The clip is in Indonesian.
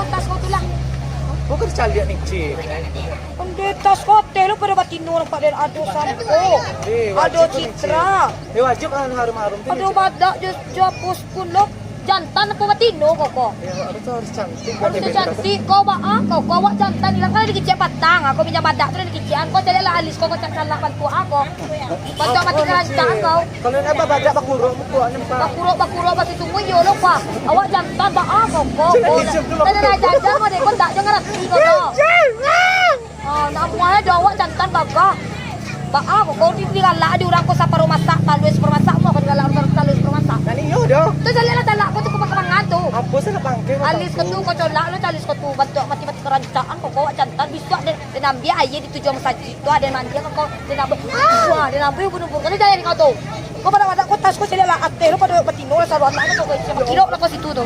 tas ko tuh lah. Bukan calian nih, Cik. Hindi, tas ko, telo pero batinurang pa din. Ado sampo. Ado citra. Wajib kan harum-harum. Ado bada, just puspun jantan po matino ko. Ano to harus cantik. Harus cantik ko ba ako? Ko wa jantan ilang kali dikit patang ako minyak bada to dikitian ko dali la alis ko salapan po ako. Pagka matikaranca ako. Kalau na bada bakuro mo po anong pa. Bakuro ba si tumoy yolo pa. Awa jantan ba ako ko. Dali na jantan mo de ko da jang aras ko to. Naamuha do awa jantan baga. Ba ako ko di la di urang ko sa parumasak talwes parumasak mo ko digala urang talwes parumasak. Kani yo do. To dali la dala ko to kumakamanga to. Apo sa napangke. Alis ko tuh, kocok lah, alis ko tuh, bantu mati-mati kerancaan, kok kau jantan bisa dan ambil aja di tujuan masjid tuh ada mandi kok dan ambil, wah dan ambil bunuh-bunuh kan jadi kau tuh, kau pada kau tas kau cila lah, atero pada batino lah saluran mana tuh kau kilo lah kau situ tuh.